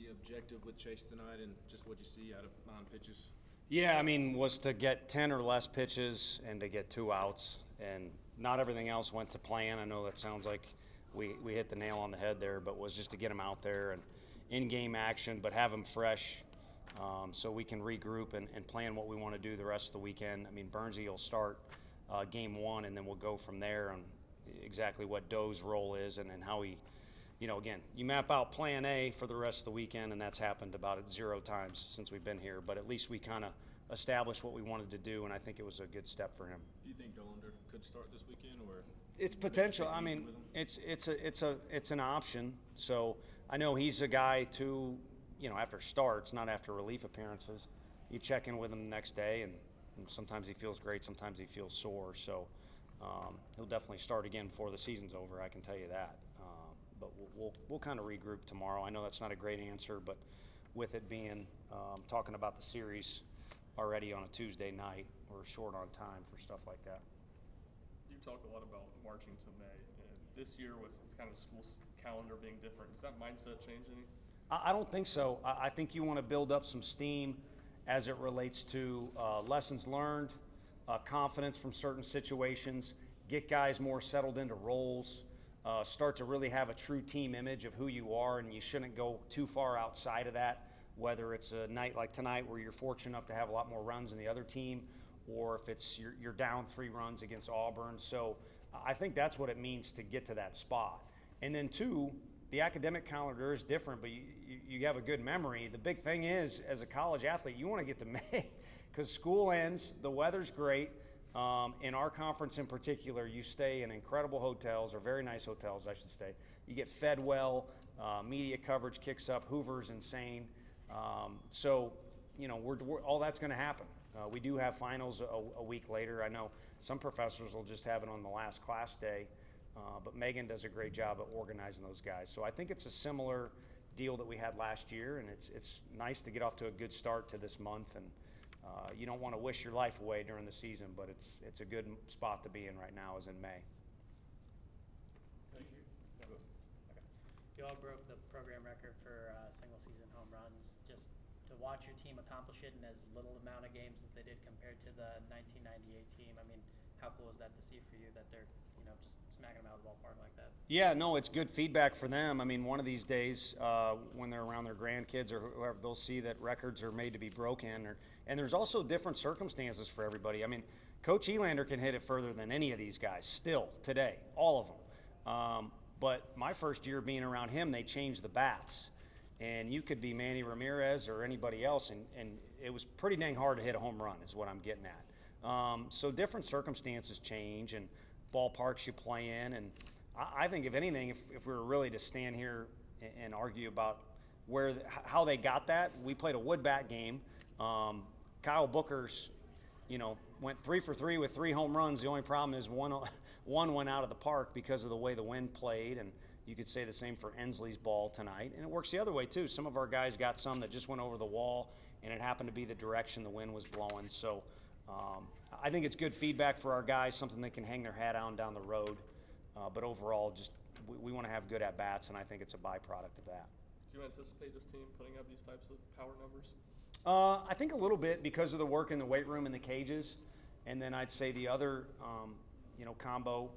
the objective with Chase tonight and just what you see out of 9 pitches? Yeah, I mean, was to get 10 or less pitches and to get 2 outs, and not everything else went to plan. I know that sounds like we hit the nail on the head there, but was just to get him out there and in-game action, but have him fresh so we can regroup and plan what we want to do the rest of the weekend. I mean, Bernsey will start game 1, and then we'll go from there on exactly what Doe's role is and how he, again, you map out plan A for the rest of the weekend, and that's happened about 0 times since we've been here. But at least we kind of established what we wanted to do, and I think it was a good step for him. Do you think Dolander could start this weekend, or it's potential? I mean, it's an option. So I know he's a guy too. After starts, not after relief appearances, you check in with him the next day, and sometimes he feels great, sometimes he feels sore. So he'll definitely start again before the season's over. I can tell you that. But we'll kind of regroup tomorrow. I know that's not a great answer, but with it being talking about the series already on a Tuesday night, we're short on time for stuff like that. You talked a lot about marching to May, and this year with kind of school calendar being different, does that mindset change any? I don't think so. I think you want to build up some steam as it relates to lessons learned, confidence from certain situations, get guys more settled into roles, start to really have a true team image of who you are, and you shouldn't go too far outside of that, whether it's a night like tonight where you're fortunate enough to have a lot more runs than the other team, or if it's you're down 3 runs against Auburn. So I think that's what it means to get to that spot. And then 2, the academic calendar is different, but you have a good memory. The big thing is, as a college athlete, you want to get to May because school ends, the weather's great. In our conference in particular, you stay in incredible hotels, or very nice hotels, I should say. You get fed well, media coverage kicks up, Hoover's insane. So, we're all that's going to happen. We do have finals a week later. I know some professors will just have it on the last class day. But Megan does a great job at organizing those guys. So I think it's a similar deal that we had last year, and it's nice to get off to a good start to this month. And you don't want to wish your life away during the season, but it's a good spot to be in right now is in May. Thank you. Okay. You all broke the program record for single-season home runs. Just to watch your team accomplish it in as little amount of games as they did compared to the 1998 team, I mean, how cool is that to see for you that they're just smacking them out of the ballpark like that? Yeah, no, it's good feedback for them. I mean, one of these days when they're around their grandkids or whoever, they'll see that records are made to be broken. And there's also different circumstances for everybody. I mean, Coach Elander can hit it further than any of these guys still today, all of them. But my first year being around him, they changed the bats. And you could be Manny Ramirez or anybody else, and it was pretty dang hard to hit a home run is what I'm getting at. So different circumstances change and ballparks you play in. And I think, if anything, if we were really to stand here and argue about how they got that, we played a wood bat game. Kyle Booker's, went 3 for 3 with 3 home runs. The only problem is one went out of the park because of the way the wind played, and you could say the same for Ensley's ball tonight. And it works the other way, too. Some of our guys got some that just went over the wall, and it happened to be the direction the wind was blowing. So I think it's good feedback for our guys, something they can hang their hat on down the road. But overall, just we want to have good at-bats, and I think it's a byproduct of that. Do you anticipate this team putting up these types of power numbers? I think a little bit because of the work in the weight room and the cages. And then I'd say the other, combo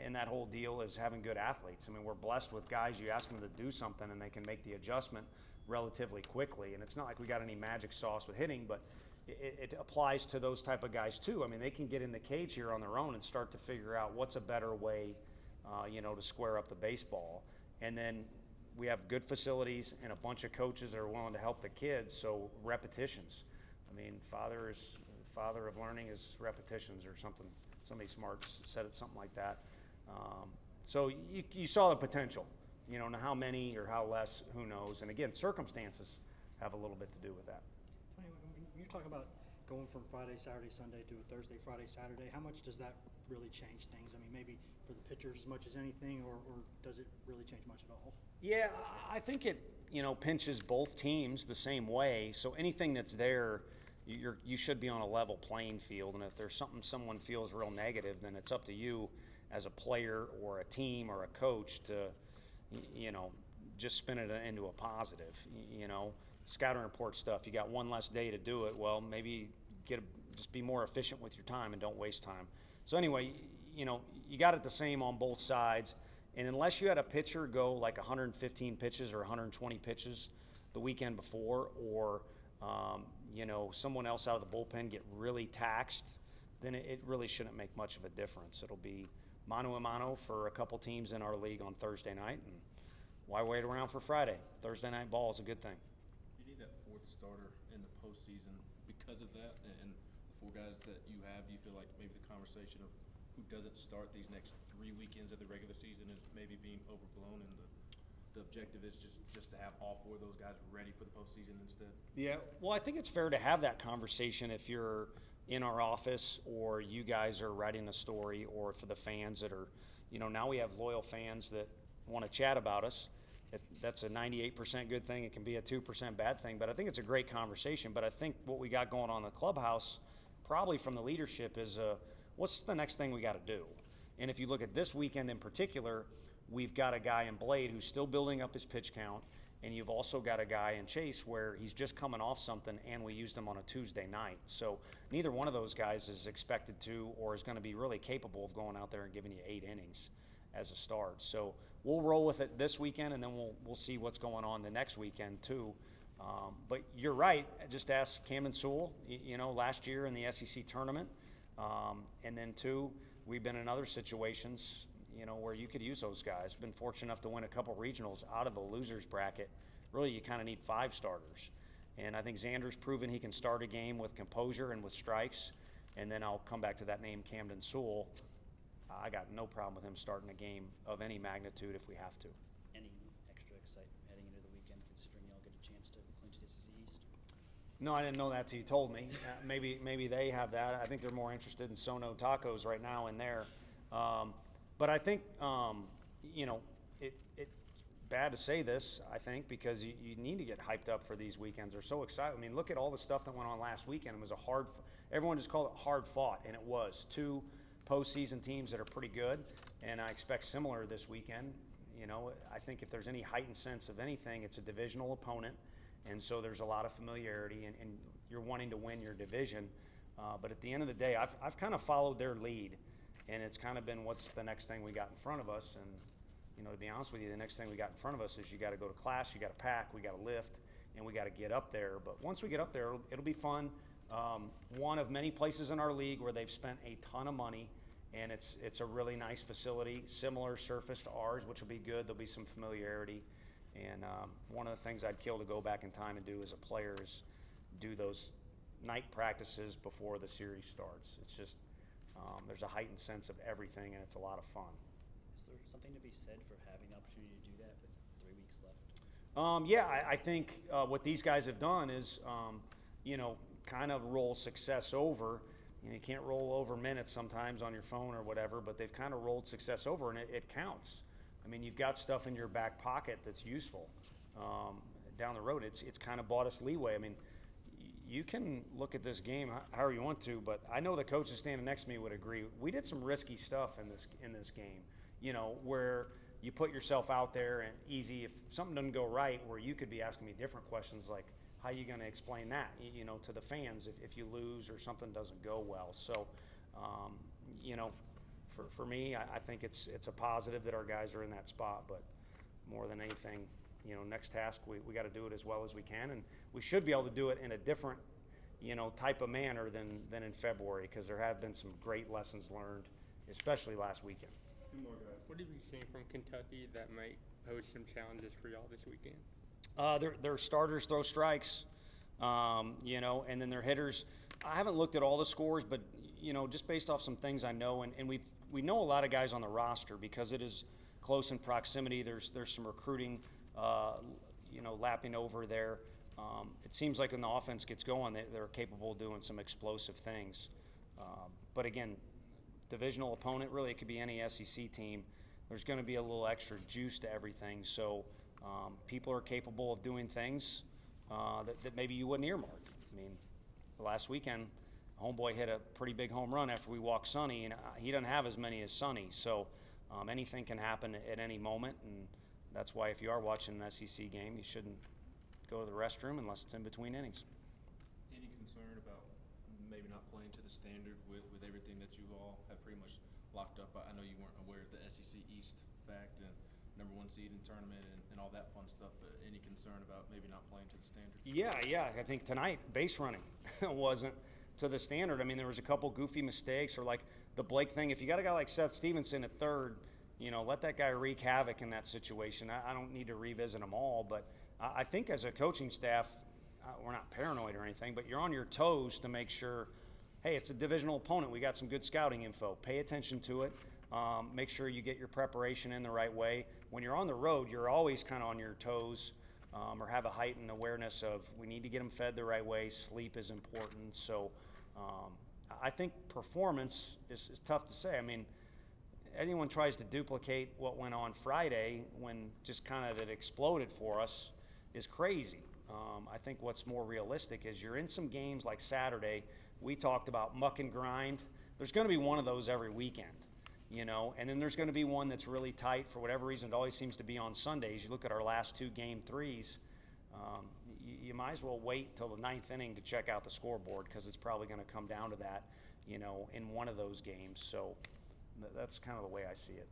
in that whole deal is having good athletes. I mean, we're blessed with guys, you ask them to do something and they can make the adjustment relatively quickly. And it's not like we got any magic sauce with hitting, but it applies to those type of guys too. I mean, they can get in the cage here on their own and start to figure out what's a better way, to square up the baseball. And then we have good facilities and a bunch of coaches that are willing to help the kids. So repetitions. I mean, father of learning is repetitions or something. Somebody smart said it, something like that. So you saw the potential. Now how many or how less, who knows? And again, circumstances have a little bit to do with that. You talk about going from Friday, Saturday, Sunday to a Thursday, Friday, Saturday. How much does that really change things? I mean, maybe for the pitchers as much as anything, or does it really change much at all? Yeah, I think it, pinches both teams the same way. So anything that's there, you should be on a level playing field. And if there's something someone feels real negative, then it's up to you as a player or a team or a coach to, just spin it into a positive. You know, scouting report stuff, you got one less day to do it. Well, maybe just be more efficient with your time and don't waste time. So anyway, you know, you got it the same on both sides. And unless you had a pitcher go like 115 pitches or 120 pitches the weekend before, or, you know, someone else out of the bullpen get really taxed, then it really shouldn't make much of a difference. It'll be mano a mano for a couple teams in our league on Thursday night. And why wait around for Friday? Thursday night ball is a good thing. You need that fourth starter in the postseason because of that, and the four guys that you have. Do you feel like maybe the conversation of who doesn't start these next 3 weekends of the regular season is maybe being overblown, and the objective is just to have all four of those guys ready for the postseason instead? Yeah, well, I think it's fair to have that conversation if you're in our office or you guys are writing a story, or for the fans that are, you know, now we have loyal fans that want to chat about us. That's a 98% good thing. It can be a 2% bad thing, but I think it's a great conversation. But I think what we got going on in the clubhouse, probably from the leadership, is what's the next thing we got to do? And if you look at this weekend in particular, we've got a guy in Blade who's still building up his pitch count, and you've also got a guy in Chase where he's just coming off something, and we used him on a Tuesday night. So neither one of those guys is expected to or is going to be really capable of going out there and giving you 8 innings as a start. So we'll roll with it this weekend, and then we'll see what's going on the next weekend too. But you're right. Just ask Camden Sewell, you know, last year in the SEC tournament. And then two, we've been in other situations, you know, where you could use those guys. Been fortunate enough to win a couple regionals out of the losers bracket. Really, you kind of need 5 starters. And I think Xander's proven he can start a game with composure and with strikes. And then I'll come back to that name, Camden Sewell. I got no problem with him starting a game of any magnitude if we have to. Any extra excitement heading into the weekend, considering y'all get a chance to clinch this East? No, I didn't know that till you told me. Maybe they have that. I think they're more interested in Sono tacos right now in there. But I think, you know, it's bad to say this, I think, because you need to get hyped up for these weekends. They're so excited. I mean, look at all the stuff that went on last weekend. It was everyone just called it hard fought, and it was. 2 postseason teams that are pretty good, and I expect similar this weekend. You know, I think if there's any heightened sense of anything, it's a divisional opponent, and so there's a lot of familiarity, and you're wanting to win your division. But at the end of the day, I've kind of followed their lead, and it's kind of been what's the next thing we got in front of us. And, you know, to be honest with you, the next thing we got in front of us is you got to go to class, you got to pack, we got to lift, and we got to get up there. But once we get up there, it'll be fun. One of many places in our league where they've spent a ton of money, and it's a really nice facility, similar surface to ours, which will be good. There'll be some familiarity. And one of the things I'd kill to go back in time and do as a player is do those night practices before the series starts. It's just there's a heightened sense of everything, and it's a lot of fun. Is there something to be said for having the opportunity to do that with 3 weeks left? Yeah, I think what these guys have done is, you know, kind of roll success over. You know, you can't roll over minutes sometimes on your phone or whatever, but they've kind of rolled success over, and it counts. I mean, you've got stuff in your back pocket that's useful down the road. It's kind of bought us leeway. I mean, you can look at this game however you want to, but I know the coaches standing next to me would agree. We did some risky stuff in this game, you know, where you put yourself out there and easy. If something doesn't go right, where you could be asking me different questions like, how are you going to explain that, you know, to the fans if you lose or something doesn't go well? So, you know, for me, I think it's a positive that our guys are in that spot. But more than anything, you know, next task, we got to do it as well as we can, and we should be able to do it in a different, you know, type of manner than in February, because there have been some great lessons learned, especially last weekend. Two more guys. What have you seen from Kentucky that might pose some challenges for y'all this weekend? Their starters throw strikes, you know, and then their hitters. I haven't looked at all the scores, but, you know, just based off some things I know, and we know a lot of guys on the roster because it is close in proximity. There's some recruiting, you know, lapping over there. It seems like when the offense gets going, they're capable of doing some explosive things. But again, divisional opponent, really, it could be any SEC team. There's going to be a little extra juice to everything. So people are capable of doing things that maybe you wouldn't earmark. I mean, last weekend, homeboy hit a pretty big home run after we walked Sonny, and he doesn't have as many as Sonny. So anything can happen at any moment. And that's why if you are watching an SEC game, you shouldn't go to the restroom unless it's in between innings. Any concern about maybe not playing to the standard with everything that you all have pretty much locked up? I know you weren't aware of the SEC East fact and #1 seed in tournament and all that fun stuff, but any concern about maybe not playing to the standard? Yeah. I think tonight base running wasn't to the standard. I mean, there was a couple goofy mistakes, or like the Blake thing. If you got a guy like Seth Stevenson at third, let that guy wreak havoc in that situation. I don't need to revisit them all, but I think as a coaching staff, we're not paranoid or anything, but you're on your toes to make sure, hey, it's a divisional opponent. We got some good scouting info. Pay attention to it. Make sure you get your preparation in the right way. When you're on the road, you're always kind of on your toes, or have a heightened awareness of we need to get them fed the right way. Sleep is important. So I think performance is tough to say. I mean, anyone tries to duplicate what went on Friday when just kind of it exploded for us is crazy. I think what's more realistic is you're in some games like Saturday. We talked about muck and grind. There's going to be one of those every weekend, and then there's going to be one that's really tight for whatever reason. It always seems to be on Sundays. You look at our last 2 game 3s, you might as well wait till the 9th inning to check out the scoreboard because it's probably going to come down to that, in one of those games. So that's kind of the way I see it.